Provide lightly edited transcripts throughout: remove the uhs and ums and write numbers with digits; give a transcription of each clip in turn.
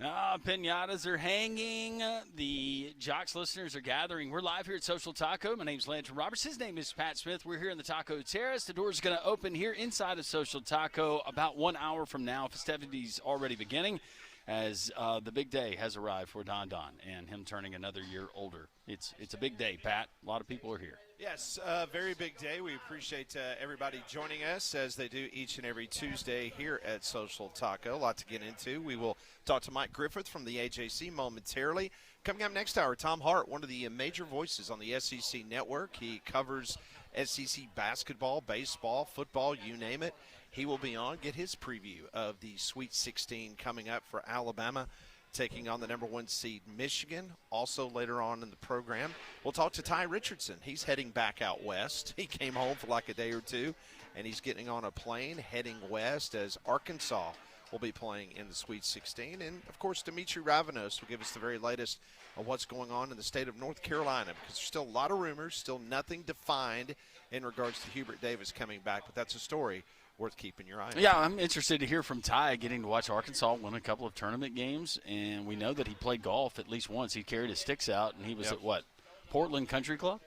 Pinatas are hanging. The Jocks listeners are gathering. We're live here at Social Taco. My name's Landry Roberts. His name is Pat Smith. We're here in the Taco Terrace. The door's going to open here inside of Social Taco about 1 hour from now. Festivities already beginning as the big day has arrived for Don Don and him turning another year older. It's a big day, Pat. A lot of people are here. Yes, very big day. We appreciate everybody joining us as they do each and every Tuesday here at Social Taco. A lot to get into. We will talk to Mike Griffith from the AJC momentarily. Coming up next hour, Tom Hart, one of the major voices on the SEC network. He covers SEC basketball, baseball, football, you name it. He will be on, get his preview of the Sweet 16 coming up for Alabama, taking on the number 1 seed Michigan. Also later on in the program, we'll talk to Ty Richardson. He's heading back out west. He came home for like a day or two, and he's getting on a plane heading west as Arkansas will be playing in the Sweet 16. And, of course, Dimitri Ravanos will give us the very latest of what's going on in the state of North Carolina, because there's still a lot of rumors, still nothing defined in regards to Hubert Davis coming back, but that's a story worth keeping your eye on. Yeah, I'm interested to hear from Ty, getting to watch Arkansas win a couple of tournament games, and we know that he played golf at least once. He carried his sticks out, and he was at what, Portland Country Club?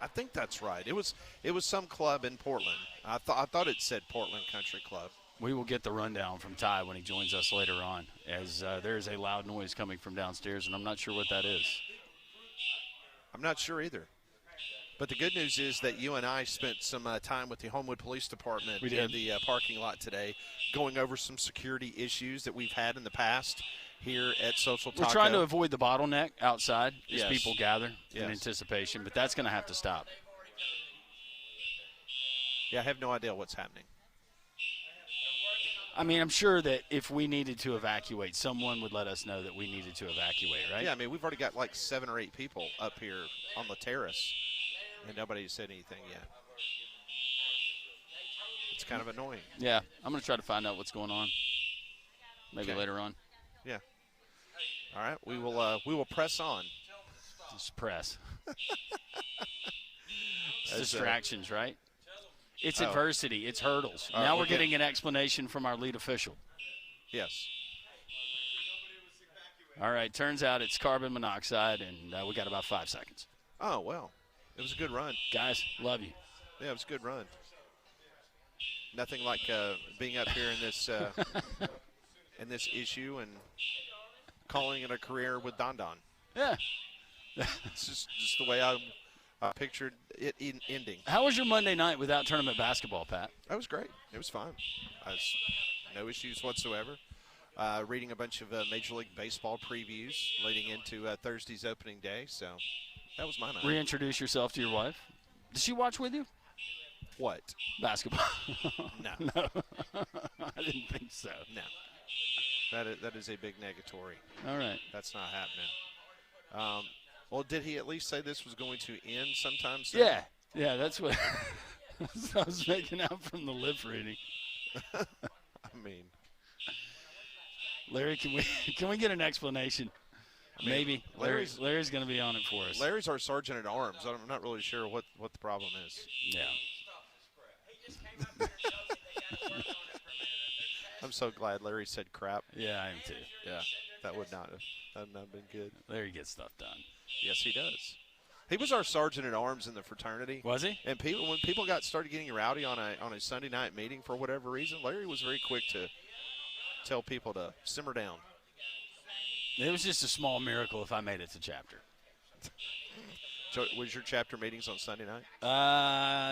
I think that's right. It was some club in Portland. I thought it said Portland Country Club. We will get the rundown from Ty when he joins us later on, as there is a loud noise coming from downstairs, and I'm not sure what that is. I'm not sure either. But the good news is that you and I spent some time with the Homewood Police Department in the parking lot today, going over some security issues that we've had in the past here at Social Taco. We're trying to avoid the bottleneck outside as people gather in anticipation, but that's going to have to stop. Yeah, I have no idea what's happening. I mean, I'm sure that if we needed to evacuate, someone would let us know that we needed to evacuate, right? Yeah, I mean, we've already got like 7 or 8 people up here on the terrace. And nobody said anything yet. It's kind of annoying. Yeah, I'm going to try to find out what's going on. Maybe later on. Yeah. All right, we will press on. Just press. Distractions, right? It's adversity. It's hurdles. Now we're getting an explanation from our lead official. Yes. All right, turns out it's carbon monoxide, and we got about 5 seconds. Oh, well. It was a good run. Guys, love you. Yeah, it was a good run. Nothing like being up here in this issue and calling it a career with Don Don. Yeah. It's just the way I pictured it ending. How was your Monday night without tournament basketball, Pat? That was great. It was fun. No issues whatsoever. Reading a bunch of Major League Baseball previews leading into Thursday's opening day, so that was my night. Reintroduce yourself to your wife. Did she watch with you? What? Basketball. No. No. I didn't think so. No. That is a big negatory. All right. That's not happening. Well, did he at least say this was going to end sometime soon? Yeah. Yeah, that's what I was making out from the lip reading. I mean, Larry, can we get an explanation? Maybe. Larry's going to be on it for us. Larry's our sergeant at arms. I'm not really sure what the problem is. Yeah. I'm so glad Larry said crap. Yeah, I am too. Yeah, that would not have been good. Larry gets stuff done. Yes, he does. He was our sergeant at arms in the fraternity. Was he? And when people started getting rowdy on a Sunday night meeting for whatever reason, Larry was very quick to tell people to simmer down. It was just a small miracle if I made it to chapter. So was your chapter meetings on Sunday night?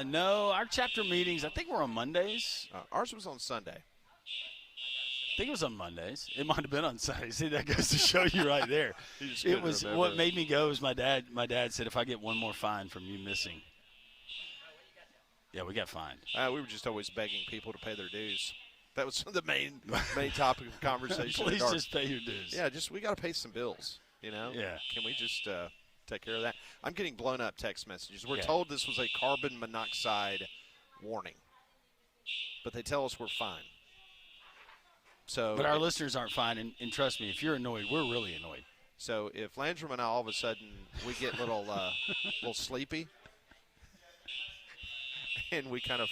No, our chapter meetings, I think, were on Mondays. Ours was on Sunday. I think it was on Mondays. It might have been on Sunday. See, that goes to show you right there. It was remember. What made me go is my dad said, if I get one more fine from you missing. Yeah, we got fined. We were just always begging people to pay their dues. That was the main topic of conversation. Please just pay your dues. Yeah, we got to pay some bills, you know? Yeah. Can we just take care of that? I'm getting blown up text messages. We're told this was a carbon monoxide warning, but they tell us we're fine. But our listeners aren't fine, and trust me, if you're annoyed, we're really annoyed. So if Landrum and I all of a sudden we get little sleepy, and we kind of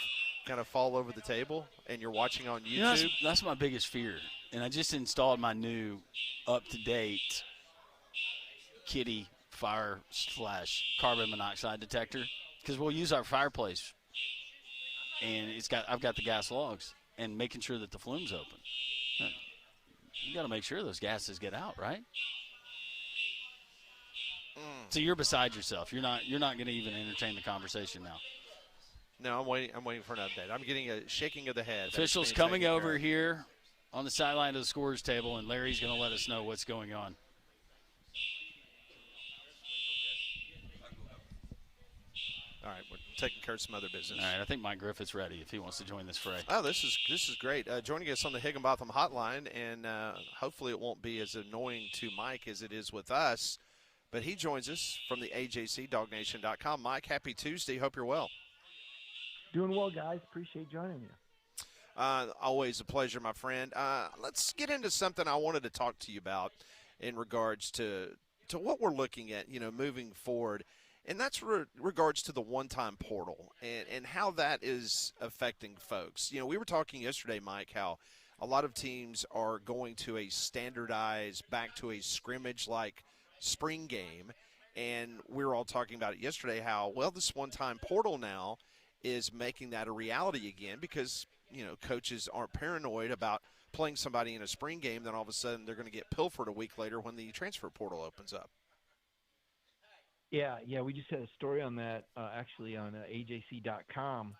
kind of fall over the table and you're watching on YouTube? You know, that's my biggest fear. And I just installed my new up-to-date Kitty fire/carbon monoxide detector because we'll use our fireplace, and I've got the gas logs and making sure that the flume's open. You got to make sure those gases get out, right? So you're beside yourself. You're not going to even entertain the conversation now. No, I'm waiting for an update. I'm getting a shaking of the head. Officials coming over here on the sideline of the scorer's table, and Larry's going to let us know what's going on. All right, we're taking care of some other business. All right, I think Mike Griffith's ready if he wants to join this fray. Oh, this is great. Joining us on the Higginbotham Hotline, and hopefully it won't be as annoying to Mike as it is with us, but he joins us from the AJC, DogNation.com. Mike, happy Tuesday. Hope you're well. Doing well, guys. Appreciate joining you. Always a pleasure, my friend. Let's get into something I wanted to talk to you about in regards to what we're looking at, moving forward. And that's regards to the one-time portal and how that is affecting folks. We were talking yesterday, Mike, how a lot of teams are going to a standardized, back to a scrimmage-like spring game. And we were all talking about it yesterday, how, well, this one-time portal now is making that a reality again because, coaches aren't paranoid about playing somebody in a spring game, then all of a sudden they're going to get pilfered a week later when the transfer portal opens up. Yeah, we just had a story on that actually on AJC.com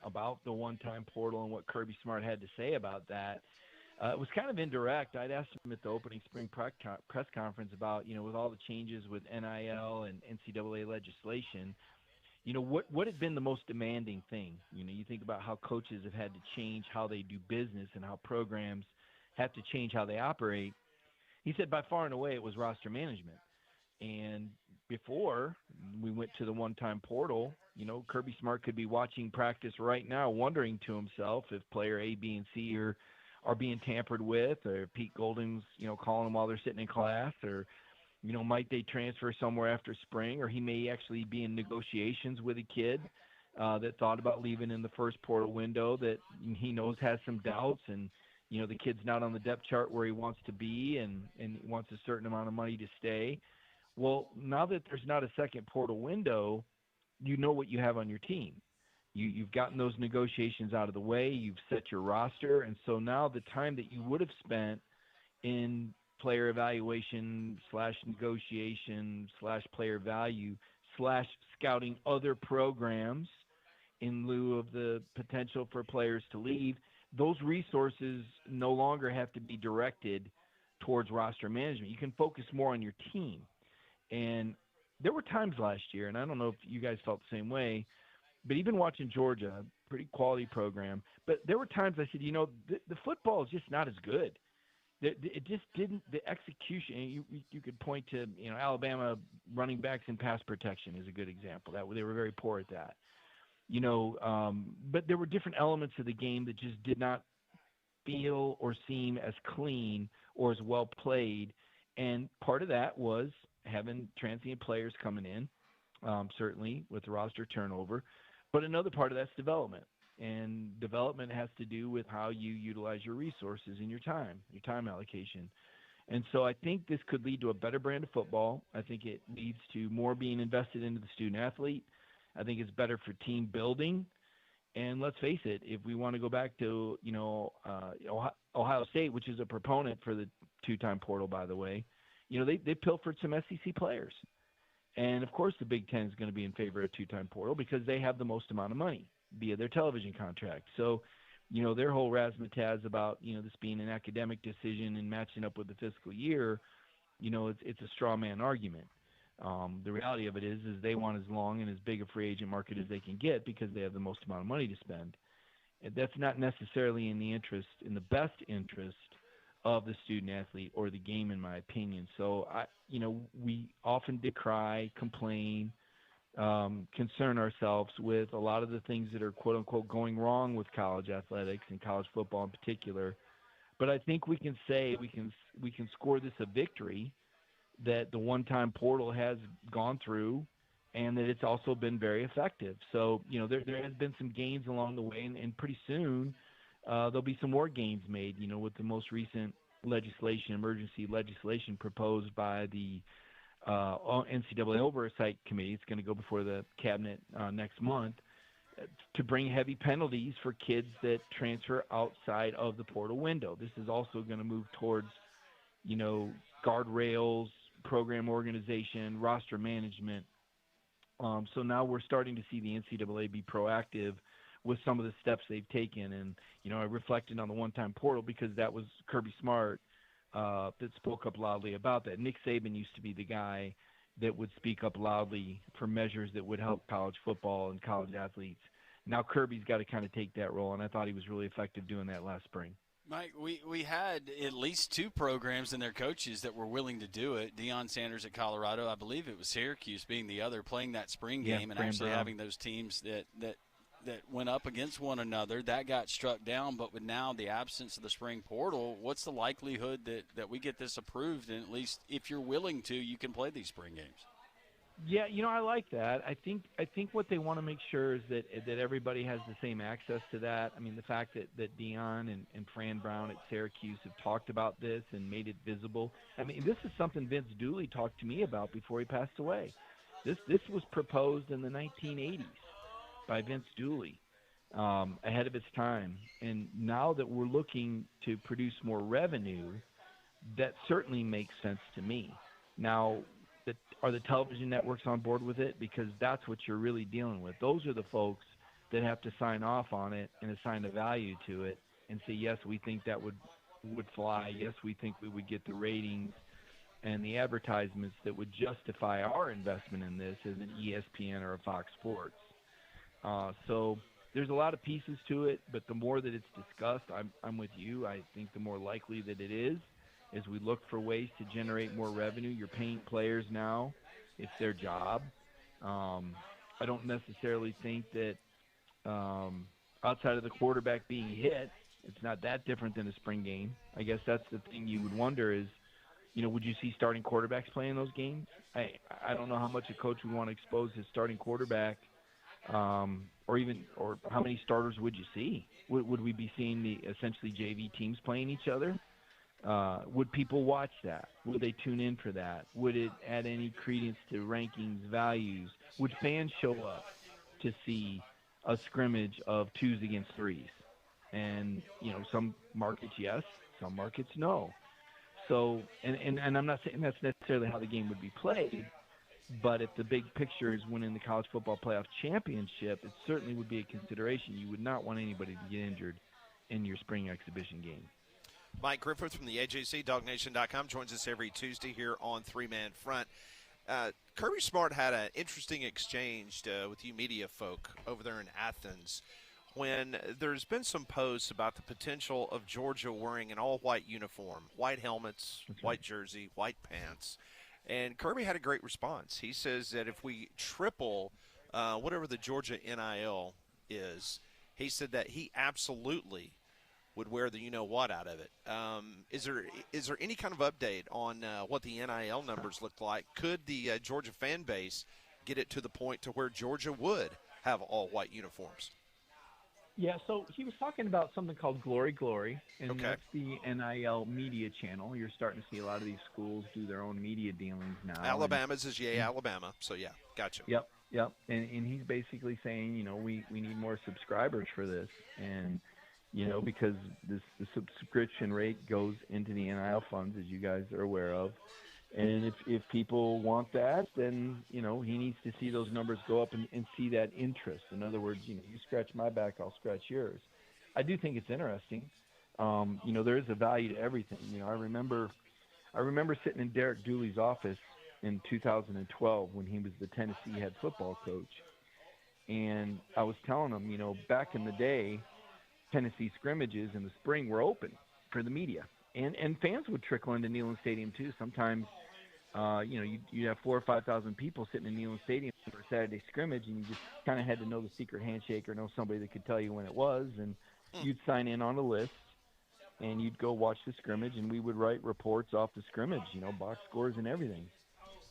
about the one-time portal and what Kirby Smart had to say about that. It was kind of indirect. I'd asked him at the opening spring press conference about, with all the changes with NIL and NCAA legislation, what had been the most demanding thing? You think about how coaches have had to change how they do business and how programs have to change how they operate. He said by far and away it was roster management. And before we went to the one-time portal, Kirby Smart could be watching practice right now wondering to himself if player A, B, and C are being tampered with, or Pete Golding's, calling them while they're sitting in class, or, might they transfer somewhere after spring, or he may actually be in negotiations with a kid that thought about leaving in the first portal window that he knows has some doubts, and, the kid's not on the depth chart where he wants to be and wants a certain amount of money to stay. Well, now that there's not a second portal window, you know what you have on your team. You've gotten those negotiations out of the way. You've set your roster. And so now the time that you would have spent in player evaluation / negotiation / player value / scouting other programs in lieu of the potential for players to leave, those resources no longer have to be directed towards roster management. You can focus more on your team. And there were times last year, and I don't know if you guys felt the same way, but even watching Georgia, pretty quality program, but there were times I said, the football is just not as good. It just didn't, the execution, you could point to, Alabama running backs in pass protection is a good example. They were very poor at that. But there were different elements of the game that just did not feel or seem as clean or as well played. And part of that was having transient players coming in, certainly with the roster turnover. But another part of that's development. And development has to do with how you utilize your resources and your time allocation. And so I think this could lead to a better brand of football. I think it leads to more being invested into the student athlete. I think it's better for team building. And let's face it, if we want to go back to, Ohio State, which is a proponent for the two-time portal, by the way, they pilfered some SEC players. And, of course, the Big Ten is going to be in favor of two-time portal because they have the most amount of money via their television contract. So, their whole razzmatazz about, this being an academic decision and matching up with the fiscal year, it's a straw man argument. The reality of it is they want as long and as big a free agent market as they can get because they have the most amount of money to spend. And that's not necessarily in the best interest of the student athlete or the game, in my opinion. So we often decry, complain, concern ourselves with a lot of the things that are quote unquote going wrong with college athletics and college football in particular. But I think we can say we can score this a victory that the one-time portal has gone through and that it's also been very effective. So, there has been some gains along the way, and pretty soon there'll be some more gains made, with the most recent emergency legislation proposed by the NCAA Oversight Committee. It's going to go before the cabinet next month to bring heavy penalties for kids that transfer outside of the portal window. This is also going to move towards, guardrails, program organization, roster management. So now we're starting to see the NCAA be proactive with some of the steps they've taken. And, I reflected on the one-time portal because that was Kirby Smart that spoke up loudly about that. Nick Saban used to be the guy that would speak up loudly for measures that would help college football and college athletes. Now Kirby's got to kind of take that role, and I thought he was really effective doing that last spring. Mike, we had at least two programs and their coaches that were willing to do it. Deion Sanders at Colorado, I believe it was Syracuse being the other, playing that spring game and actually having those teams that went up against one another. That got struck down, but with now the absence of the spring portal, what's the likelihood that we get this approved, and at least if you're willing to, you can play these spring games? Yeah, I like that. I think what they want to make sure is that everybody has the same access to that. I mean, the fact that Deion and Fran Brown at Syracuse have talked about this and made it visible. I mean, this is something Vince Dooley talked to me about before he passed away. This was proposed in the 1980s by Vince Dooley, ahead of its time. And now that we're looking to produce more revenue, that certainly makes sense to me. Now, are the television networks on board with it? Because that's what you're really dealing with. Those are the folks that have to sign off on it and assign a value to it and say, yes, we think that would fly. Yes, we think we would get the ratings and the advertisements that would justify our investment in this as an ESPN or a Fox Sports. So there's a lot of pieces to it, but the more that it's discussed, I'm with you. I think the more likely that it is, as we look for ways to generate more revenue. You're paying players now. It's their job. I don't necessarily think that outside of the quarterback being hit, it's not that different than a spring game. I guess that's the thing you would wonder is, would you see starting quarterbacks playing those games? I don't know how much a coach would want to expose his starting quarterback, or how many starters would you see? Would we be seeing the essentially JV teams playing each other? Would people watch that? Would they tune in for that? Would it add any credence to rankings, values? Would fans show up to see a scrimmage of 2s against 3s? And, some markets, yes, some markets, no. So, and I'm not saying that's necessarily how the game would be played, but if the big picture is winning the college football playoff championship, it certainly would be a consideration. You would not want anybody to get injured in your spring exhibition game. Mike Griffith from the AJC, DogNation.com, joins us every Tuesday here on Three Man Front. Kirby Smart had an interesting exchange with you media folk over there in Athens when there's been some posts about the potential of Georgia wearing an all-white uniform, white helmets, white jersey, white pants. And Kirby had a great response. He says that if we triple whatever the Georgia NIL is, he said that he absolutely would wear the you-know-what out of it. Is there any kind of update on what the NIL numbers look like? Could the Georgia fan base get it to the point to where Georgia would have all-white uniforms? Yeah, so he was talking about something called Glory Glory, and Okay. That's the NIL media channel. You're starting to see a lot of these schools do their own media dealings now. Alabama's is Alabama, so yeah, gotcha. Yep. And he's basically saying, we need more subscribers for this, and because the subscription rate goes into the NIL funds, as you guys are aware of. And if people want that, then, he needs to see those numbers go up and see that interest. In other words, you scratch my back, I'll scratch yours. I do think it's interesting. There is a value to everything. I remember sitting in Derek Dooley's office in 2012 when he was the Tennessee head football coach. And I was telling him, back in the day, Tennessee scrimmages in the spring were open for the media, and fans would trickle into Neyland Stadium too. Sometimes, you'd have 4,000 or 5,000 people sitting in Neyland Stadium for a Saturday scrimmage, and you just kind of had to know the secret handshake or know somebody that could tell you when it was, and you'd sign in on a list, and you'd go watch the scrimmage, and we would write reports off the scrimmage, box scores and everything.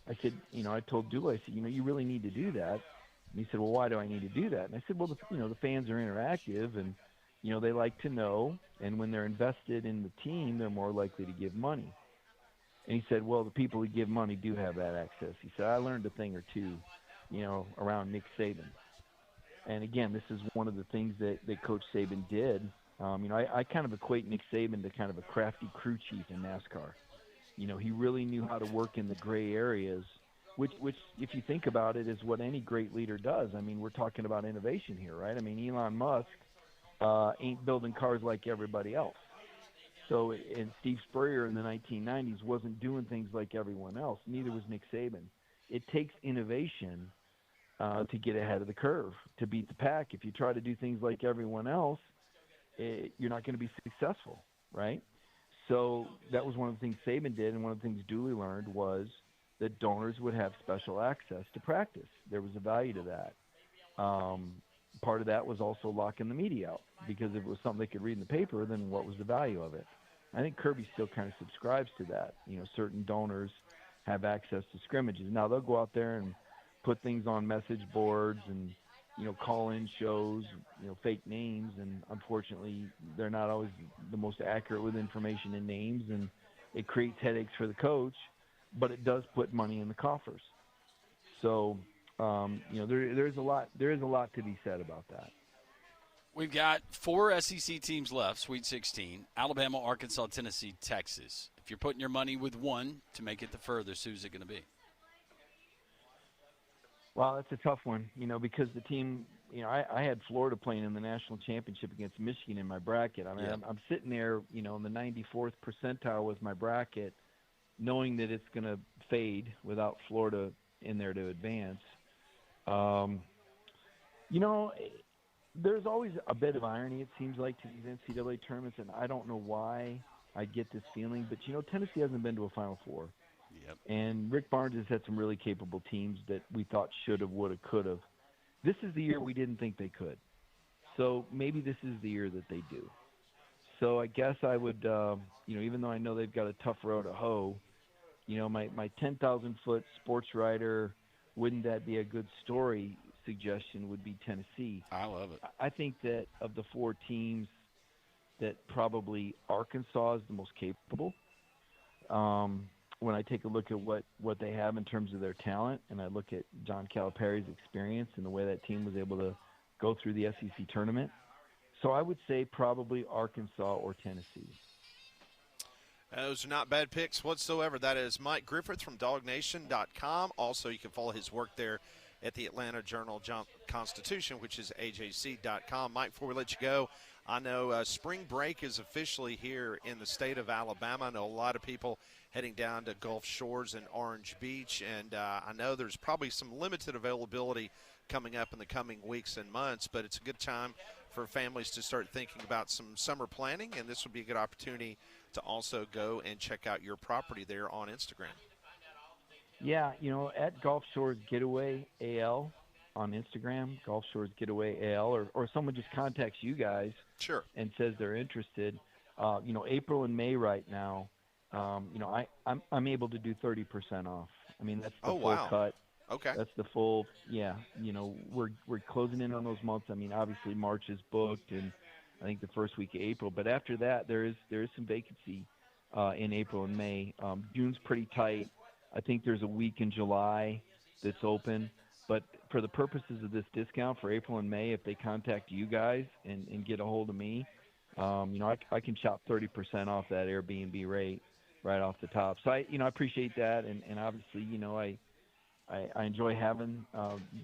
I said, I told Dooley, I said, you really need to do that. And he said, well, why do I need to do that? And I said, well, the fans are interactive, and they like to know, and when they're invested in the team, they're more likely to give money. And he said, well, the people who give money do have that access. He said, I learned a thing or two, around Nick Saban. And again, this is one of the things that Coach Saban did. I kind of equate Nick Saban to kind of a crafty crew chief in NASCAR. He really knew how to work in the gray areas, which, if you think about it, is what any great leader does. I mean, we're talking about innovation here, right? I mean, Elon Musk ain't building cars like everybody else. So, and Steve Spurrier in the 1990s wasn't doing things like everyone else. Neither was Nick Saban. It takes innovation to get ahead of the curve, to beat the pack. If you try to do things like everyone else, you're not going to be successful, right? So that was one of the things Saban did, and one of the things Dooley learned was that donors would have special access to practice. There was a value to that. Part of that was also locking the media out, because if it was something they could read in the paper, then what was the value of it? I think Kirby still kind of subscribes to that. Certain donors have access to scrimmages. Now, they'll go out there and put things on message boards and, call-in shows, fake names, and unfortunately they're not always the most accurate with information and names, and it creates headaches for the coach, but it does put money in the coffers. So, there is a lot to be said about that. We've got 4 SEC teams left, Sweet 16, Alabama, Arkansas, Tennessee, Texas. If you're putting your money with one to make it the furthest, who's it going to be? Well, it's a tough one, because the team, I had Florida playing in the national championship against Michigan in my bracket. I mean, yeah. I'm sitting there, in the 94th percentile with my bracket, knowing that it's going to fade without Florida in there to advance. There's always a bit of irony, it seems like, to these NCAA tournaments, and I don't know why I get this feeling, but, Tennessee hasn't been to a Final Four. Yep. And Rick Barnes has had some really capable teams that we thought should have, would have, could have. This is the year we didn't think they could. So maybe this is the year that they do. So I guess I would, even though I know they've got a tough row to hoe, my 10,000-foot sports writer, wouldn't that be a good story suggestion would be Tennessee. I love it. I think that of the 4 teams, that probably Arkansas is the most capable. When I take a look at what they have in terms of their talent, and I look at John Calipari's experience and the way that team was able to go through the SEC tournament. So I would say probably Arkansas or Tennessee. Those are not bad picks whatsoever. That is Mike Griffith from DogNation.com. Also, you can follow his work there at the Atlanta Journal-Constitution, which is AJC.com. Mike, before we let you go, I know spring break is officially here in the state of Alabama. I know a lot of people heading down to Gulf Shores and Orange Beach, and I know there's probably some limited availability coming up in the coming weeks and months, but it's a good time for families to start thinking about some summer planning, and this would be a good opportunity to also go and check out your property there on Instagram. Yeah, at Gulf Shores Getaway AL on Instagram, Gulf Shores Getaway AL, or someone just contacts you guys sure, and says they're interested. April and May right now, I'm able to do 30% off. I mean, that's the full cut. Okay. That's the full, we're closing in on those months. I mean, obviously March is booked, and I think the first week of April. But after that, there is some vacancy in April and May. June's pretty tight. I think there's a week in July that's open. But for the purposes of this discount for April and May, if they contact you guys and get a hold of me, I can chop 30% off that Airbnb rate right off the top. So I appreciate that, and obviously, I enjoy having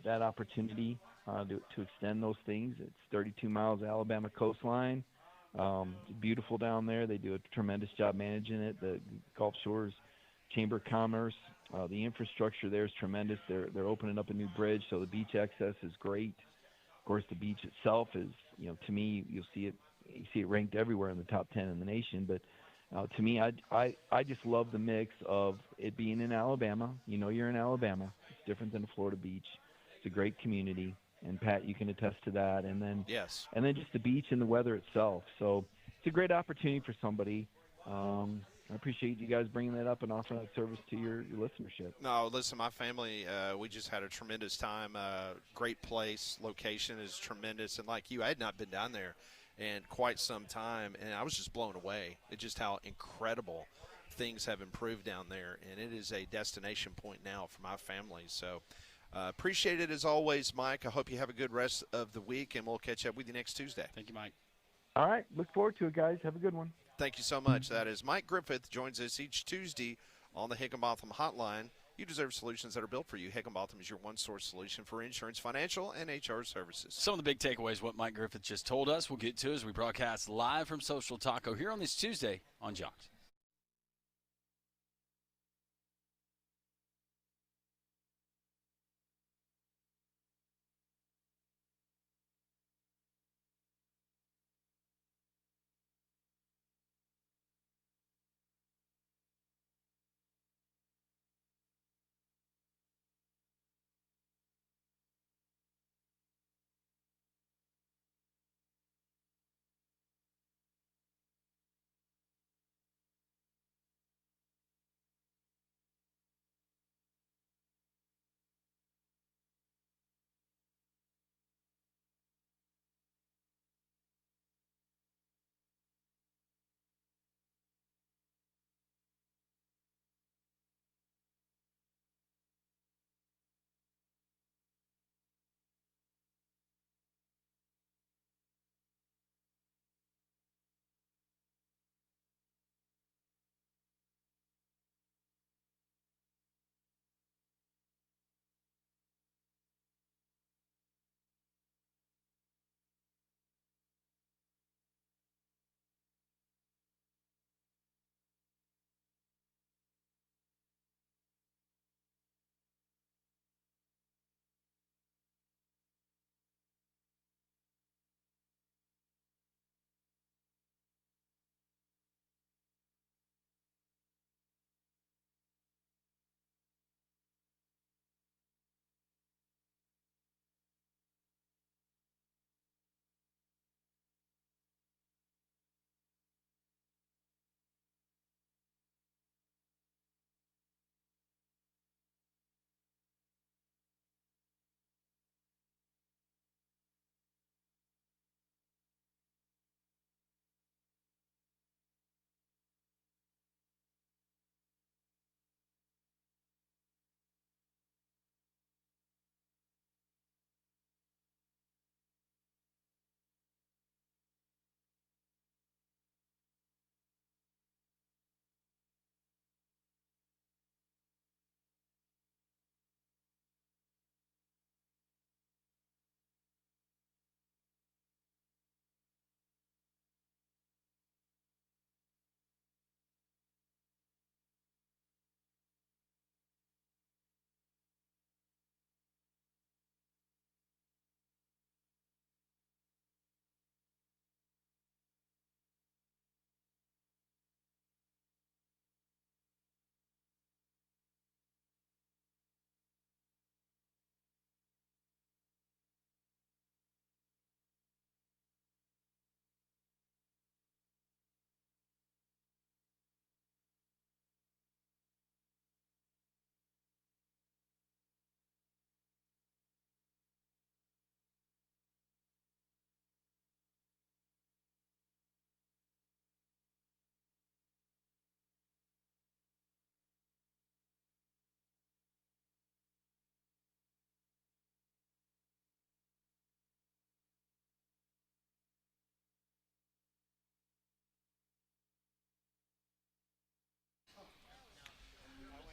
that opportunity to extend those things. It's 32 miles of Alabama coastline. It's beautiful down there. They do a tremendous job managing it. The Gulf Shores Chamber of Commerce, the infrastructure there is tremendous. They're opening up a new bridge, so the beach access is great. Of course, the beach itself is, to me, you see it ranked everywhere in the top 10 in the nation. But to me, I just love the mix of it being in Alabama. You're in Alabama. It's different than a Florida beach. It's a great community, and Pat, you can attest to that. And then yes, and then just the beach and the weather itself. So it's a great opportunity for somebody. I appreciate you guys bringing that up and offering that service to your listenership. No, listen, my family, we just had a tremendous time. Great place. Location is tremendous. And like you, I had not been down there in quite some time, and I was just blown away at just how incredible things have improved down there. And it is a destination point now for my family. So appreciate it as always, Mike. I hope you have a good rest of the week, and we'll catch up with you next Tuesday. Thank you, Mike. All right. Look forward to it, guys. Have a good one. Thank you so much. That is Mike Griffith, joins us each Tuesday on the Higginbotham Hotline. You deserve solutions that are built for you. Higginbotham is your one-source solution for insurance, financial, and HR services. Some of the big takeaways, what Mike Griffith just told us, we'll get to as we broadcast live from Social Taco here on this Tuesday on Jocks.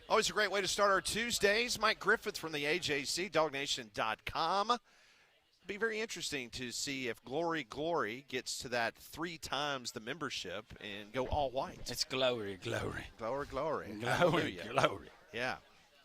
Always a great way to start our Tuesdays. Mike Griffith from the AJC, DogNation.com. Be very interesting to see if Glory gets to that 3 times the membership and go all white. It's glory. Glory. Glory. Yeah.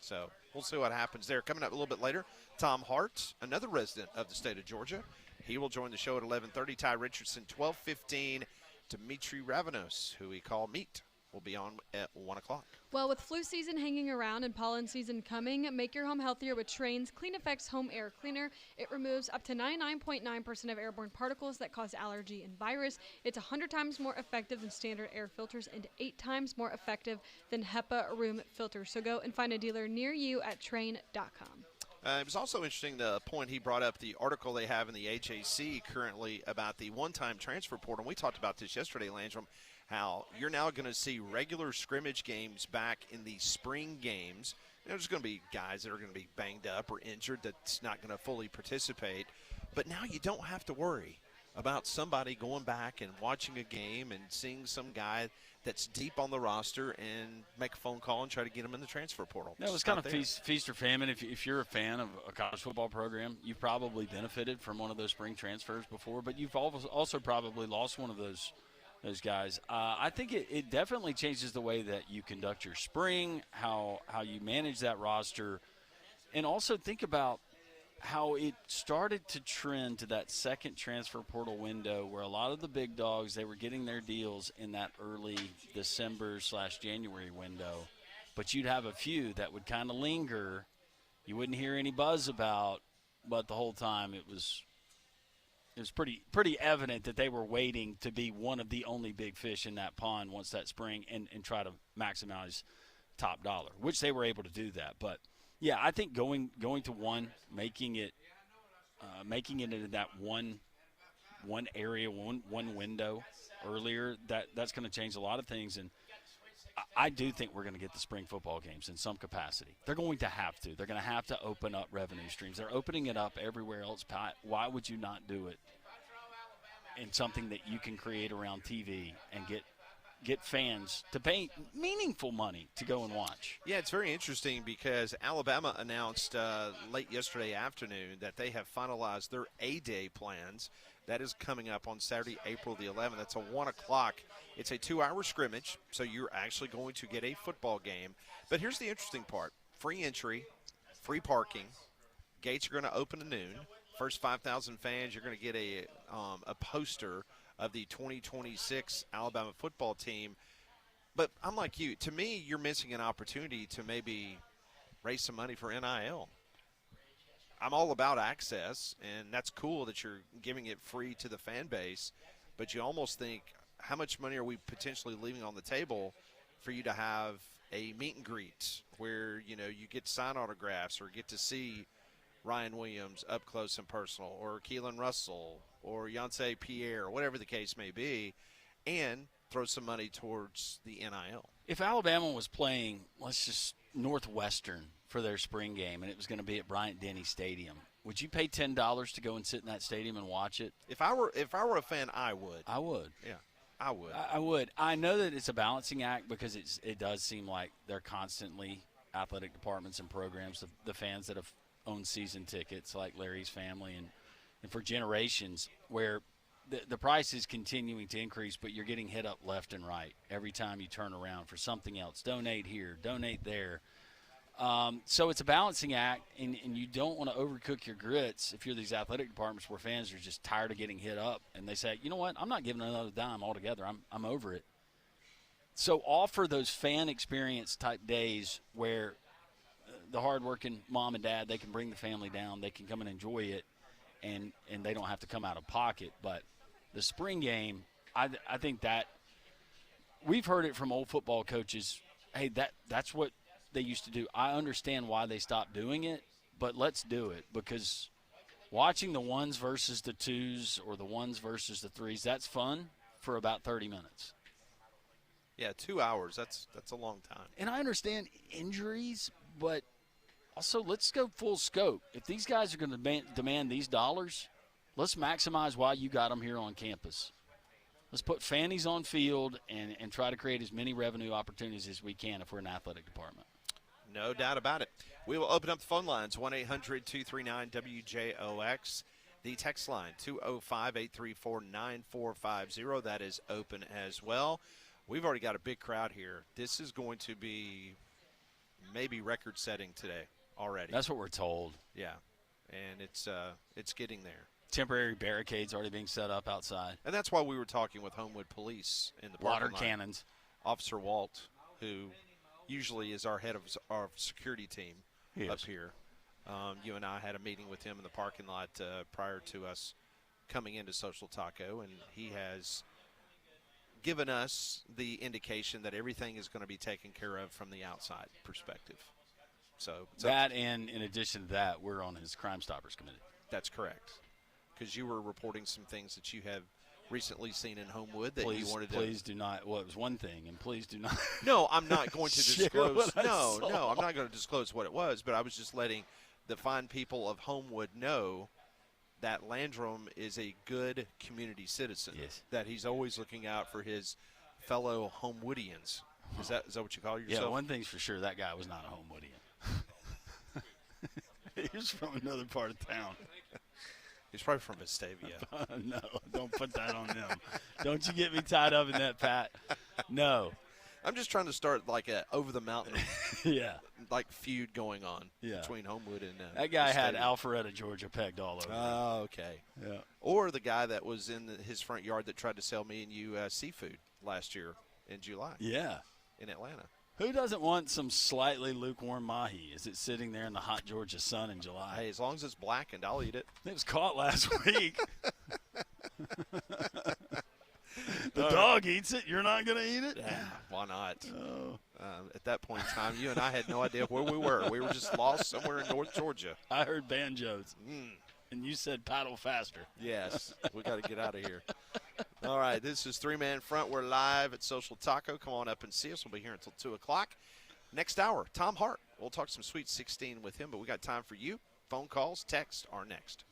So we'll see what happens there. Coming up a little bit later, Tom Hart, another resident of the state of Georgia. He will join the show at 11:30. Ty Richardson, 12:15. Dimitri Ravanos, who we call Meat, will be on at 1 o'clock. Well, with flu season hanging around and pollen season coming, make your home healthier with Trane's Clean Effects Home Air Cleaner. It removes up to 99.9% of airborne particles that cause allergy and virus. It's 100 times more effective than standard air filters and 8 times more effective than HEPA room filters. So go and find a dealer near you at Trane.com. It was also interesting the point he brought up, the article they have in the AJC currently about the one-time transfer portal. We talked about this yesterday, Landrum, how you're now going to see regular scrimmage games back in the spring games. There's going to be guys that are going to be banged up or injured that's not going to fully participate. But now you don't have to worry about somebody going back and watching a game and seeing some guy that's deep on the roster and make a phone call and try to get him in the transfer portal. No, it's kind of feast or famine. If you're a fan of a college football program, you've probably benefited from one of those spring transfers before, but you've also probably lost one of those guys. I think it definitely changes the way that you conduct your spring, how you manage that roster, and also think about how it started to trend to that second transfer portal window where a lot of the big dogs, they were getting their deals in that early December/January window. But you'd have a few that would kind of linger. You wouldn't hear any buzz about, but the whole time it was pretty evident that they were waiting to be one of the only big fish in that pond once that spring and try to maximize top dollar, which they were able to do that. But yeah, I think going to one, making it into that one area, one window earlier, that's going to change a lot of things. And I do think we're going to get the spring football games in some capacity. They're going to have to. They're going to have to open up revenue streams. They're opening it up everywhere else. Pat, why would you not do it in something that you can create around TV and get fans to pay meaningful money to go and watch? Yeah, it's very interesting because Alabama announced late yesterday afternoon that they have finalized their A-Day plans. That is coming up on Saturday, April the 11th. That's a 1 o'clock. It's a 2-hour scrimmage, so you're actually going to get a football game. But here's the interesting part. Free entry, free parking. Gates are going to open at noon. First 5,000 fans, you're going to get a poster of the 2026 Alabama football team. But I'm like you. To me, you're missing an opportunity to maybe raise some money for NIL. I'm all about access, and that's cool that you're giving it free to the fan base, but you almost think, how much money are we potentially leaving on the table for you to have a meet and greet where, you get sign autographs or get to see Ryan Williams up close and personal, or Keelan Russell, or Yancey Pierre, or whatever the case may be, and throw some money towards the NIL. If Alabama was playing, let's just Northwestern for their spring game, and it was going to be at Bryant-Denny Stadium, would you pay $10 to go and sit in that stadium and watch it? If I were a fan, I would. I would. Yeah, I would. I would. I know that it's a balancing act because it does seem like they're constantly athletic departments and programs, the fans that have owned season tickets like Larry's family and for generations, where the price is continuing to increase, but you're getting hit up left and right every time you turn around for something else. Donate here, donate there. So it's a balancing act, and you don't want to overcook your grits if you're these athletic departments where fans are just tired of getting hit up, and they say, you know what, I'm not giving another dime altogether. I'm over it. So offer those fan experience type days where the hardworking mom and dad, they can bring the family down, they can come and enjoy it, and they don't have to come out of pocket. But the spring game, I think that we've heard it from old football coaches, hey, that's what they used to do. I understand why they stopped doing it, but let's do it, because watching the ones versus the twos or the ones versus the threes, that's fun for about 30 minutes. Yeah, 2 hours, that's a long time. And I understand injuries, but also let's go full scope. If these guys are going to demand these dollars, let's maximize why you got them here on campus. Let's put fannies on field and try to create as many revenue opportunities as we can if we're an athletic department. No doubt about it. We will open up the phone lines, 1-800-239-WJOX. The text line, 205-834-9450. That is open as well. We've already got a big crowd here. This is going to be maybe record-setting today already. That's what we're told. Yeah, and it's getting there. Temporary barricades already being set up outside. And that's why we were talking with Homewood Police in the water parking lot. cannons. Officer Walt, who usually is our head of our security team up here. You and I had a meeting with him in the parking lot prior to us coming into Social Taco, and he has given us the indication that everything is going to be taken care of from the outside perspective. So that, and in addition to that, we're on his Crime Stoppers committee. That's correct, because you were reporting some things that you have recently seen in Homewood that please, you wanted to. Please do not. Well, it was one thing, and please do not. No, I'm not going to disclose. No, I'm not going to disclose what it was, but I was just letting the fine people of Homewood know that Landrum is a good community citizen. Yes. That he's always looking out for his fellow Homewoodians. Is that what you call yourself? Yeah, one thing's for sure, that guy was not a Homewoodian. He was from another part of town. He's probably from Vestavia. No, don't put that on them. Don't you get me tied up in that, Pat. No. I'm just trying to start like a over-the-mountain like feud going on between Homewood and that guy had Alpharetta, Georgia pegged all over. Oh, okay. Yeah. Or the guy that was in his front yard that tried to sell me and you seafood last year in July. Yeah. In Atlanta. Who doesn't want some slightly lukewarm mahi? Is it sitting there in the hot Georgia sun in July? Hey, as long as it's blackened, I'll eat it. It was caught last week. The dog eats it. You're not going to eat it? Yeah, why not? Oh. At that point in time, you and I had no idea where we were. We were just lost somewhere in North Georgia. I heard banjos. And you said paddle faster. Yes, we got to get out of here. All right, this is Three Man Front. We're live at Social Taco. Come on up and see us. We'll be here until 2 o'clock. Next hour, Tom Hart. We'll talk some Sweet 16 with him, but we got time for you. Phone calls, text are next.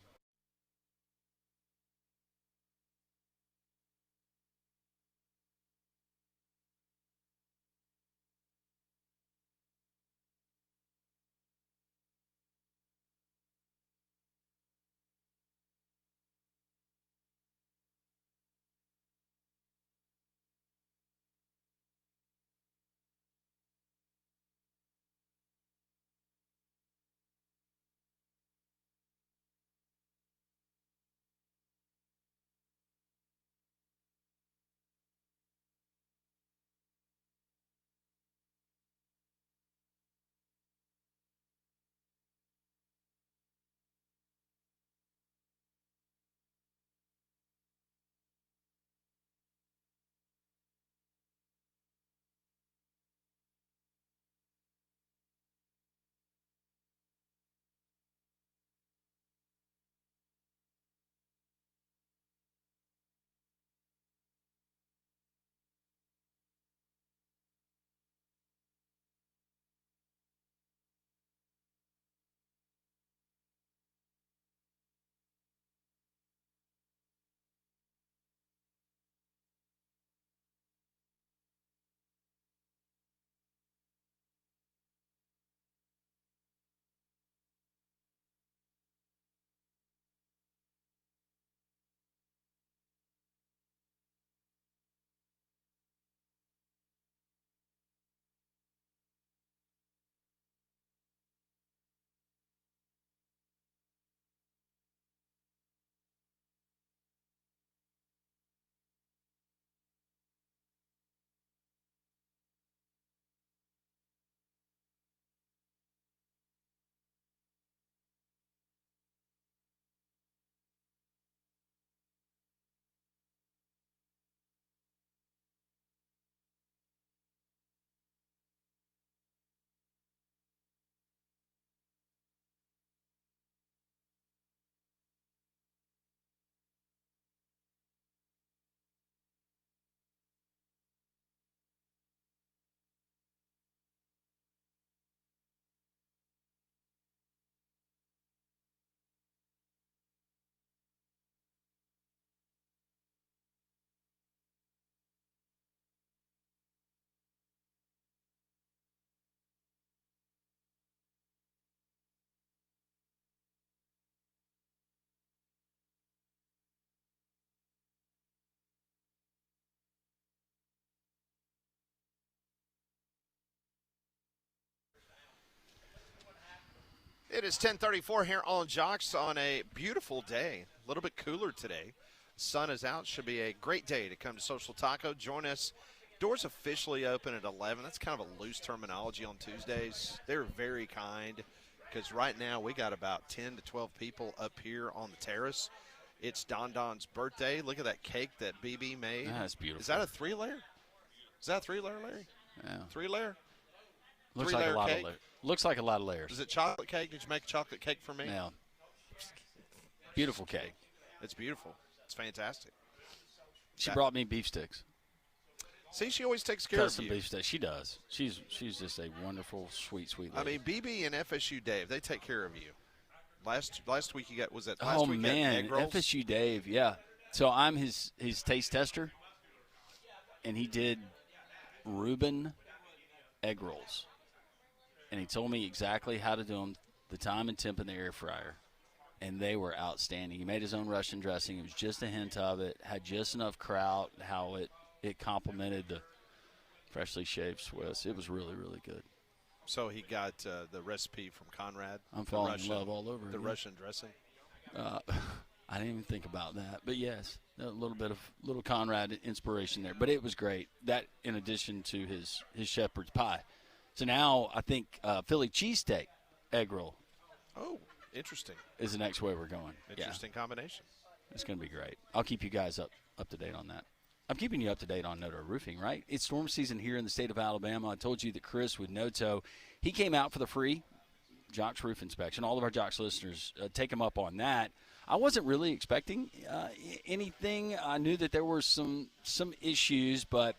It is 10:34 here on Jocks on a beautiful day. A little bit cooler today. Sun is out. Should be a great day to come to Social Taco. Join us Doors officially open at 11. That's kind of a loose terminology on Tuesdays. They're very kind because right now we got about 10 to 12 people up here on the terrace. It's Don Don's birthday. Look at that cake that BB made. That's beautiful. Is that a 3-layer? Is that a 3-layer, Larry? Yeah. 3-layer? Looks Three-layer like a lot cake? of layers. Looks like a lot of layers. Is it chocolate cake? Did you make a chocolate cake for me? Yeah. Beautiful cake. It's beautiful. It's fantastic. She brought me beef sticks. See, she always takes care Custom of you. beef sticks. She does. She's just a wonderful, sweet lady. I mean, BB and FSU Dave, they take care of you. Last week you got, was that last week you had egg rolls? FSU Dave, yeah. So I'm his taste tester, and he did Reuben egg rolls. And he told me exactly how to do them, the time and temp in the air fryer. And they were outstanding. He made his own Russian dressing. It was just a hint of it. Had just enough kraut, how it complemented the freshly shaved Swiss. It was really, really good. So he got the recipe from Conrad. I'm falling in love all over the again. Russian dressing. I didn't even think about that. But, yes, a little Conrad inspiration there. But it was great. That in addition to his shepherd's pie. So now I think Philly cheesesteak egg roll. Oh, interesting. Is the next way we're going. Interesting combination. It's going to be great. I'll keep you guys up to date on that. I'm keeping you up to date on Noto Roofing, right? It's storm season here in the state of Alabama. I told you that Chris with Noto, he came out for the free Jocks roof inspection. All of our Jocks listeners, take him up on that. I wasn't really expecting anything. I knew that there were some issues, but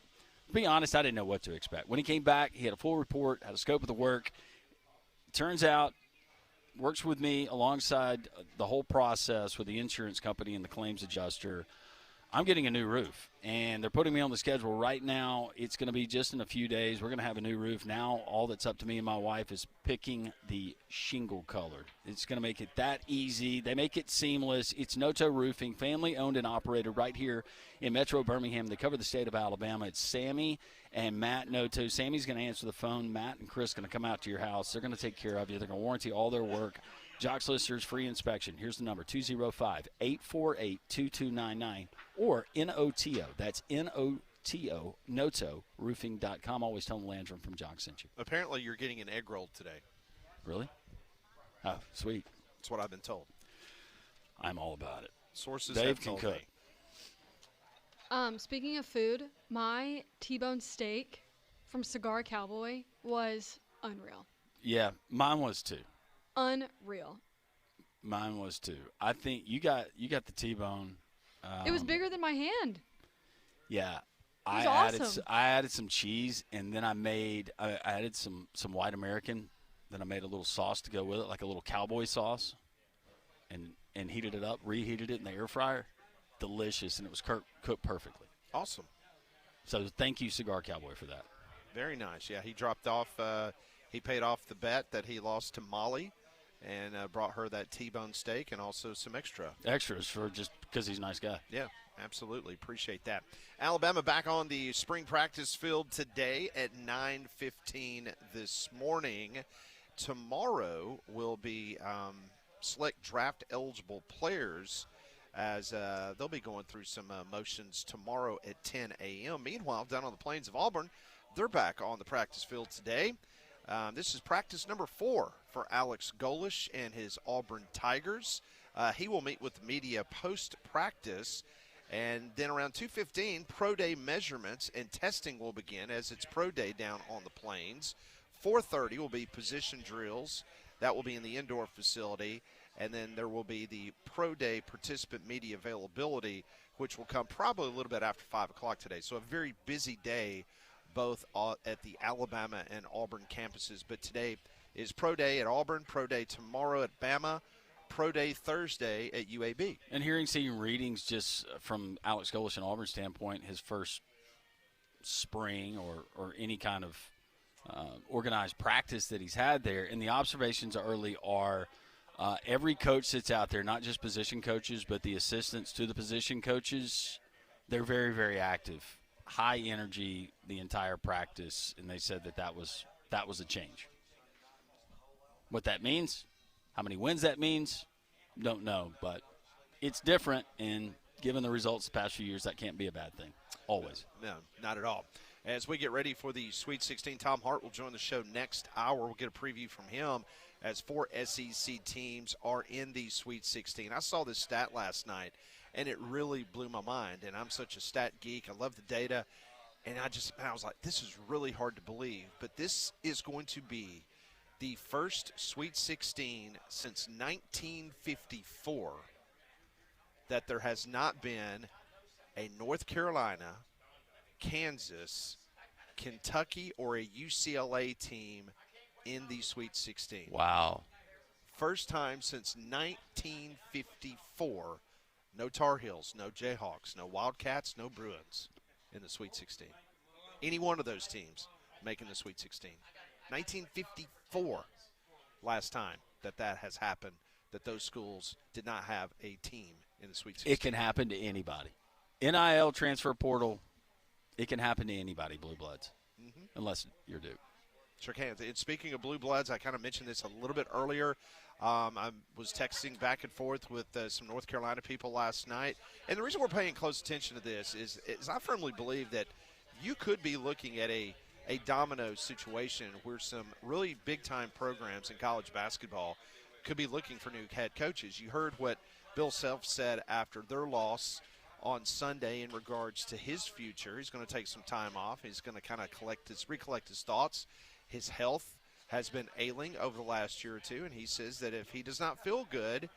to be honest, I didn't know what to expect. When he came back, he had a full report, had a scope of the work. Turns out, works with me alongside the whole process with the insurance company and the claims adjuster. I'm getting a new roof, and they're putting me on the schedule right now. It's going to be just in a few days. We're going to have a new roof. Now all that's up to me and my wife is picking the shingle color. It's going to make it that easy. They make it seamless. It's Noto Roofing, family-owned and operated right here in Metro Birmingham. They cover the state of Alabama. It's Sammy and Matt Noto. Sammy's going to answer the phone. Matt and Chris are going to come out to your house. They're going to take care of you. They're going to warranty all their work. Jocks listeners, free inspection. Here's the number, 205-848-2299 or NOTO. That's NOTO, NotoRoofing.com. Always tell them Landrum from Jocks sent you. Apparently you're getting an egg roll today. Really? Oh, sweet. That's what I've been told. I'm all about it. Sources Dave have can told cook. me. Speaking of food, my T-bone steak from Cigar Cowboy was unreal. Yeah, mine was too. Unreal. Mine was too. I think you got the T-bone. It was bigger than my hand. Yeah. It was awesome. I added some cheese, and then I added some white American. Then I made a little sauce to go with it, like a little cowboy sauce, and heated it up, reheated it in the air fryer. Delicious, and it was cooked perfectly. Awesome. So thank you, Cigar Cowboy, for that. Very nice. Yeah, he dropped off. He paid off the bet that he lost to Molly, and brought her that T-bone steak and also some extras for just because he's a nice guy. Yeah, absolutely. Appreciate that. Alabama back on the spring practice field today at 9:15 this morning. Tomorrow will be select draft eligible players as they'll be going through some motions tomorrow at 10 a.m. Meanwhile, down on the plains of Auburn, they're back on the practice field today. This is practice number 4 for Alex Golish and his Auburn Tigers. He will meet with the media post-practice, and then around 2:15, pro day measurements and testing will begin as it's pro day down on the plains. 4:30 will be position drills. That will be in the indoor facility, and then there will be the pro day participant media availability, which will come probably a little bit after 5 o'clock today. So a very busy day both at the Alabama and Auburn campuses. But today is pro day at Auburn, pro day tomorrow at Bama, pro day Thursday at UAB. And seeing readings just from Alex Golish and Auburn's standpoint, his first spring or any kind of organized practice that he's had there. And the observations early are every coach sits out there, not just position coaches, but the assistants to the position coaches. They're very, very active. High energy the entire practice, and they said that was a change. What that means, how many wins that means, don't know, but it's different, and given the results the past few years, that can't be a bad thing, always. No, not at all. As we get ready for the Sweet 16, Tom Hart will join the show next hour. We'll get a preview from him as 4 SEC teams are in the Sweet 16. I saw this stat last night, and it really blew my mind. And I'm such a stat geek. I love the data. And I was like, this is really hard to believe. But this is going to be the first Sweet 16 since 1954 that there has not been a North Carolina, Kansas, Kentucky, or a UCLA team in the Sweet 16. Wow. First time since 1954. No Tar Heels, no Jayhawks, no Wildcats, no Bruins in the Sweet 16. Any one of those teams making the Sweet 16. 1954, last time that has happened, that those schools did not have a team in the Sweet 16. It can happen to anybody. NIL transfer portal, it can happen to anybody, Blue Bloods, unless you're Duke. Sure can. And speaking of Blue Bloods, I kind of mentioned this a little bit earlier. I was texting back and forth with some North Carolina people last night. And the reason we're paying close attention to this is I firmly believe that you could be looking at a domino situation where some really big-time programs in college basketball could be looking for new head coaches. You heard what Bill Self said after their loss on Sunday in regards to his future. He's going to take some time off. He's going to kind of recollect his thoughts. His health has been ailing over the last year or two, and he says that if he does not feel good,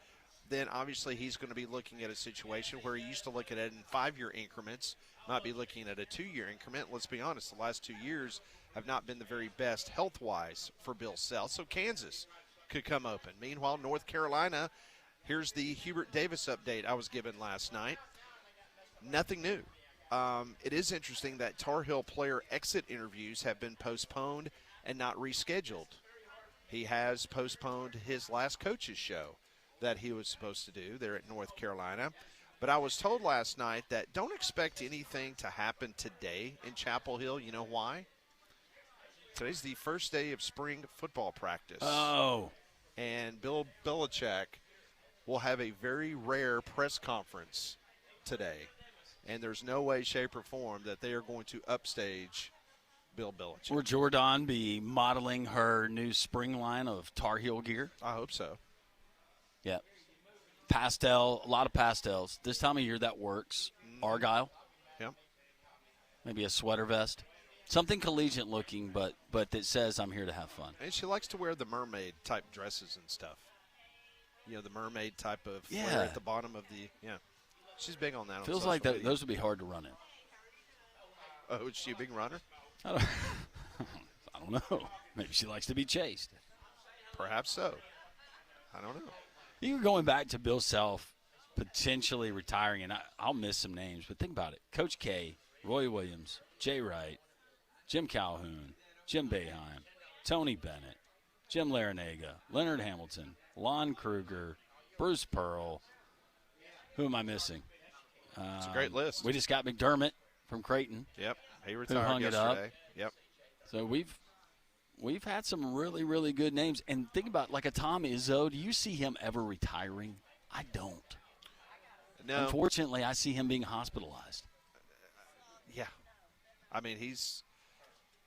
then obviously he's going to be looking at a situation where he used to look at it in 5-year increments, might be looking at a 2-year increment. Let's be honest, the last 2 years have not been the very best health-wise for Bill Self. So Kansas could come open. Meanwhile, North Carolina, here's the Hubert Davis update I was given last night. Nothing new. It is interesting that Tar Heel player exit interviews have been postponed and not rescheduled. He has postponed his last coach's show that he was supposed to do there at North Carolina. But I was told last night that don't expect anything to happen today in Chapel Hill. You know why? Today's the first day of spring football practice. Oh. And Bill Belichick will have a very rare press conference today. And there's no way, shape, or form that they are going to upstage Bill Belichick. Will Jordan be modeling her new spring line of Tar Heel gear? I hope so. Yeah. Pastel, a lot of pastels. This time of year, that works. Argyle. Yep. Maybe a sweater vest. Something collegiate looking, but that says I'm here to have fun. And she likes to wear the mermaid-type dresses and stuff. You know, the mermaid type of flare Yeah. at the bottom of the – yeah. She's big on that. Feels on like social media. those would be hard to run in. Oh, is she a big runner? I don't know. Maybe she likes to be chased. Perhaps so. I don't know. You're going back to Bill Self potentially retiring, and I'll miss some names, but think about it. Coach K, Roy Williams, Jay Wright, Jim Calhoun, Jim Boeheim, Tony Bennett, Jim Larinaga, Leonard Hamilton, Lon Kruger, Bruce Pearl. Who am I missing? It's a great list. We just got McDermott from Creighton. Yep. He retired hung it up. yesterday. Yep. So we've had some really, really good names. And think about like a Tom Izzo. Do you see him ever retiring? I don't. No. Unfortunately, I see him being hospitalized. Yeah. I mean, he's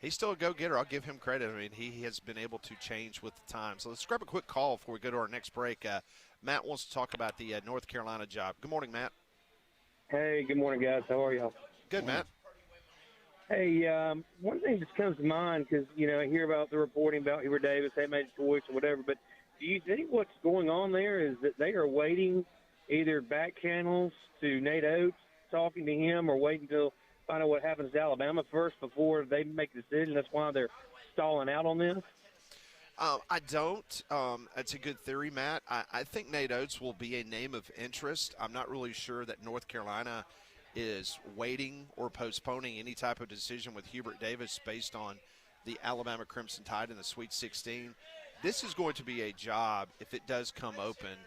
still a go-getter. I'll give him credit. I mean, he has been able to change with the time. So let's grab a quick call before we go to our next break. Matt wants to talk about the North Carolina job. Good morning, Matt. Hey, good morning, guys. How are y'all? Good, Matt. Hey, one thing just comes to mind because, you know, I hear about the reporting about Hubert Davis, they made a choice or whatever, but do you think what's going on there is that they are waiting either back channels to Nate Oates, talking to him, or waiting until find out what happens to Alabama first before they make a decision? That's why they're stalling out on this? I don't. That's a good theory, Matt. I think Nate Oates will be a name of interest. I'm not really sure that North Carolina is waiting or postponing any type of decision with Hubert Davis based on the Alabama Crimson Tide in the Sweet 16. This is going to be a job, if it does come open,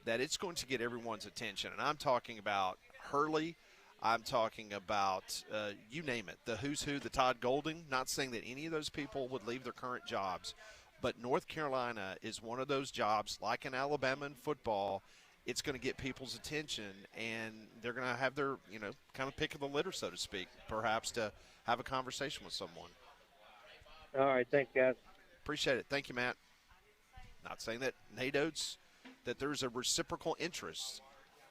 that it's going to get everyone's attention. And I'm talking about Hurley. I'm talking about, you name it, the who's who, the Todd Golding. Not saying that any of those people would leave their current jobs. But North Carolina is one of those jobs, like in Alabama in football, it's going to get people's attention, and they're going to have their, kind of pick of the litter, so to speak, perhaps to have a conversation with someone. All right, thanks, guys. Appreciate it. Thank you, Matt. Not saying that Nate Oates, that there's a reciprocal interest,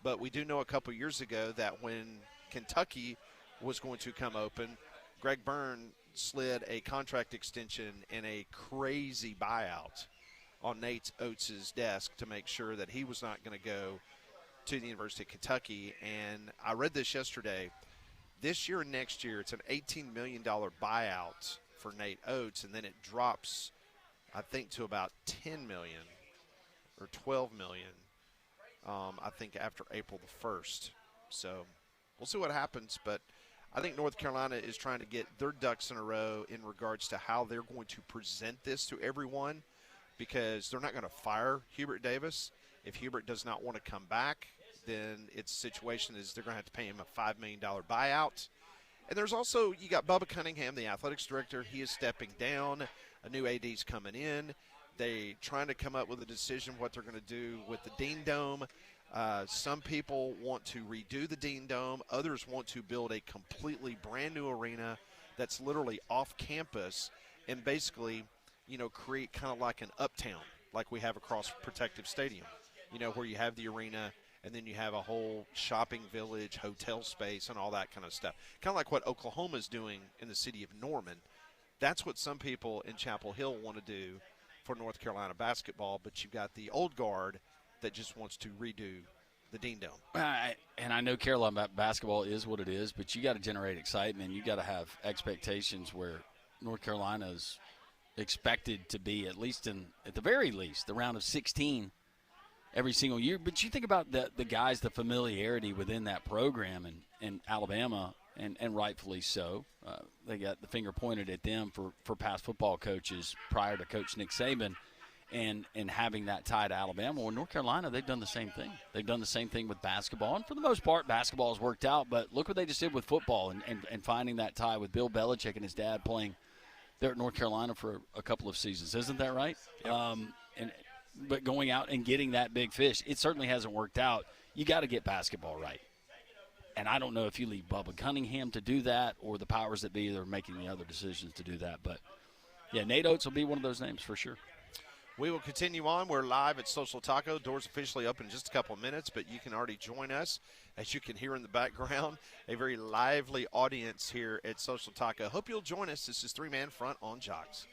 but we do know a couple years ago that when Kentucky was going to come open, Greg Byrne slid a contract extension and a crazy buyout on Nate Oates' desk to make sure that he was not going to go to the University of Kentucky. And I read this yesterday. This year and next year, it's an $18 million buyout for Nate Oates, and then it drops, I think, to about $10 million or $12 million, I think, after April the 1st. So we'll see what happens, but I think North Carolina is trying to get their ducks in a row in regards to how they're going to present this to everyone, because they're not going to fire Hubert Davis. If Hubert does not want to come back, then its situation is they're going to have to pay him a $5 million buyout. And there's also, you got Bubba Cunningham, the athletics director. He is stepping down. A new AD's coming in. They trying to come up with a decision what they're going to do with the Dean Dome. Some people want to redo the Dean Dome. Others want to build a completely brand new arena that's literally off campus and basically, create kind of like an uptown like we have across Protective Stadium, where you have the arena and then you have a whole shopping village, hotel space, and all that kind of stuff. Kind of like what Oklahoma's doing in the city of Norman. That's what some people in Chapel Hill want to do for North Carolina basketball, but you've got the old guard that just wants to redo the Dean Dome. And I know Carolina basketball is what it is, but you got to generate excitement. You got to have expectations where North Carolina is expected to be at the very least, the round of 16 every single year. But you think about the guys, the familiarity within that program, and Alabama, and rightfully so. They got the finger pointed at them for past football coaches prior to Coach Nick Saban, and having that tie to Alabama. Well, North Carolina, they've done the same thing. They've done the same thing with basketball, and for the most part, basketball has worked out. But look what they just did with football and finding that tie with Bill Belichick and his dad playing there at North Carolina for a couple of seasons. Isn't that right? Yep. But going out and getting that big fish, it certainly hasn't worked out. You got to get basketball right. And I don't know if you leave Bubba Cunningham to do that or the powers that be that are making the other decisions to do that. But, yeah, Nate Oates will be one of those names for sure. We will continue on. We're live at Social Taco. Doors officially open in just a couple of minutes, but you can already join us. As you can hear in the background, a very lively audience here at Social Taco. Hope you'll join us. This is Three-Man Front on Jocks.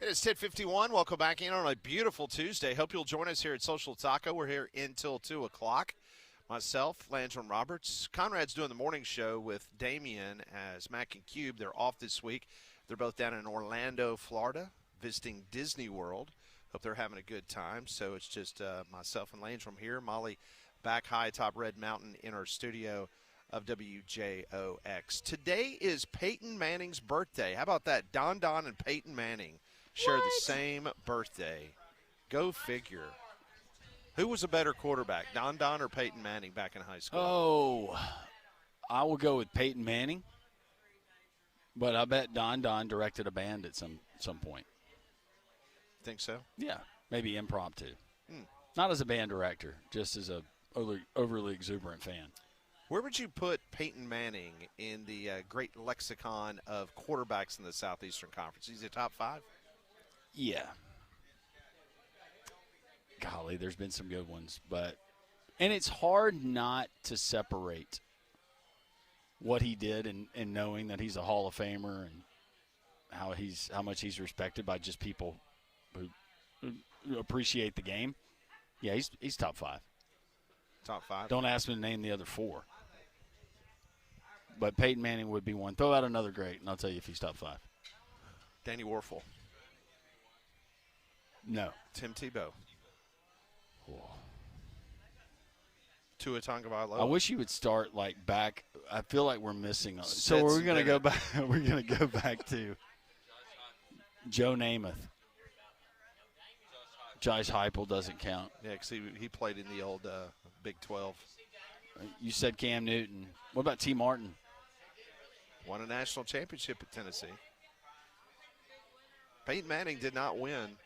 It is 10:51. Welcome back in on a beautiful Tuesday. Hope you'll join us here at Social Taco. We're here until 2 o'clock. Myself, Landrum Roberts. Conrad's doing the morning show with Damien as Mac and Cube. They're off this week. They're both down in Orlando, Florida, visiting Disney World. Hope they're having a good time. So it's just myself and Landrum here. Molly back high atop Red Mountain in our studio of WJOX. Today is Peyton Manning's birthday. How about that? Don and Peyton Manning share the same birthday. Go figure. Who was a better quarterback, Don or Peyton Manning back in high school? Oh, I will go with Peyton Manning, but I bet Don directed a band at some point. Think so? Yeah, maybe impromptu. Not as a band director, just as a overly exuberant fan. Where would you put Peyton Manning in the great lexicon of quarterbacks in the Southeastern Conference? He's a top 5? Yeah. Golly, there's been some good ones, and it's hard not to separate what he did and knowing that he's a Hall of Famer and how much he's respected by just people who appreciate the game. Yeah, he's top 5. Top 5. Don't ask me to name the other 4. But Peyton Manning would be one. Throw out another great, and I'll tell you if he's top 5. Danny Warfel. No. Tim Tebow. Tua Tagovailoa. I wish you would start back. I feel like we're missing. So we're going to go back. We're going to go back to Joe Namath. Josh Heupel doesn't count. Yeah, because he played in the old Big 12. You said Cam Newton. What about T. Martin? Won a national championship at Tennessee. Peyton Manning did not win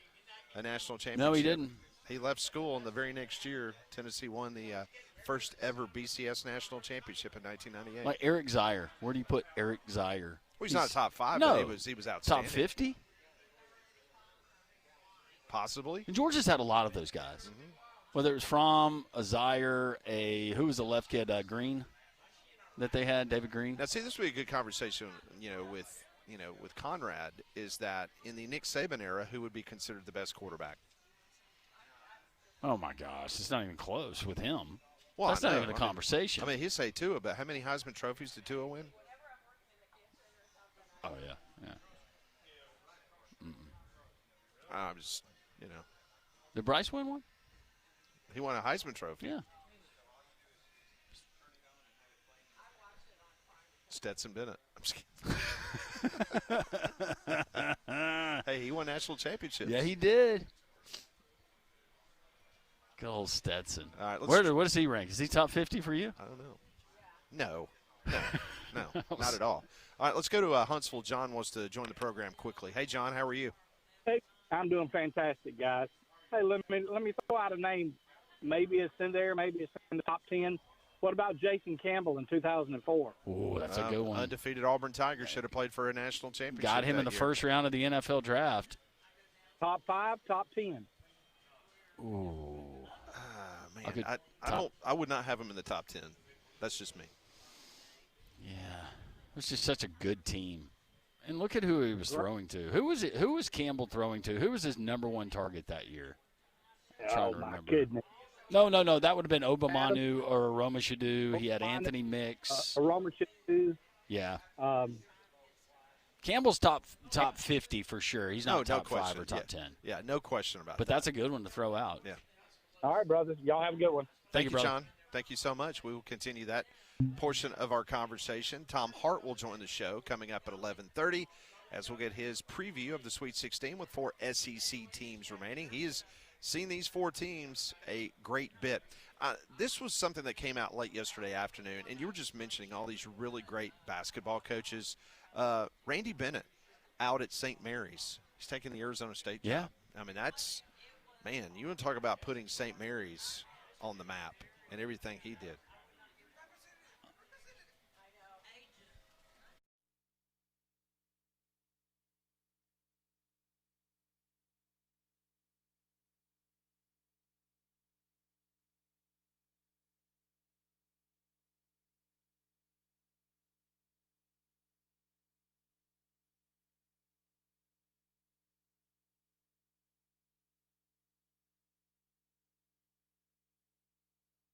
a national championship. No, he didn't. He left school, and the very next year, Tennessee won the first ever BCS national championship in 1998. Like Eric Zier. Where do you put Eric Zier? Well, he's not top 5, no, but he was outstanding. Top 50? Possibly. And Georgia's had a lot of those guys. Mm-hmm. Whether it was from a Zier, who was the left kid, Green, that they had, David Green. Now, see, this would be a good conversation, with Conrad, is that in the Nick Saban era, who would be considered the best quarterback? Oh, my gosh. It's not even close with him. Well, that's not even a conversation. I mean, he'd say Tua, but how many Heisman trophies did Tua win? Oh, yeah. I'm just, Did Bryce win one? He won a Heisman trophy. Yeah. Stetson Bennett. I'm just kidding. Hey, he won national championships. Yeah, he did. Good old Stetson. All right, what does he rank? Is he top 50 for you? I don't know. No, not at all. All right, let's go to Huntsville. John wants to join the program quickly. Hey, John, how are you? Hey, I'm doing fantastic, guys. Hey, let me throw out a name. Maybe it's in there. Maybe it's in the top 10. What about Jason Campbell in 2004? Oh, that's a good one. Undefeated Auburn Tigers should have played for a national championship. Got him in the first round of the NFL draft. Top 5, top 10. Ooh. Man, I would not have him in the top 10. That's just me. Yeah. It was just such a good team. And look at who he was throwing to. Who was Campbell throwing to? Who was his number 1 target that year? My goodness. No. That would have been Obamanu or Aroma Shadu. He had Anthony Mix. Aroma Shadu. Yeah. Campbell's top 50 for sure. He's not top 5 or top 10. Yeah, no question about But that's a good one to throw out. Yeah. All right, brothers. Y'all have a good one. Thank you, John. Thank you so much. We will continue that portion of our conversation. Tom Hart will join the show coming up at 11:30 as we'll get his preview of the Sweet 16 with 4 SEC teams remaining. He has seen these 4 teams a great bit. This was something that came out late yesterday afternoon, and you were just mentioning all these really great basketball coaches. Randy Bennett out at St. Mary's. He's taking the Arizona State job. Yeah. I mean, man, you want to talk about putting St. Mary's on the map and everything he did.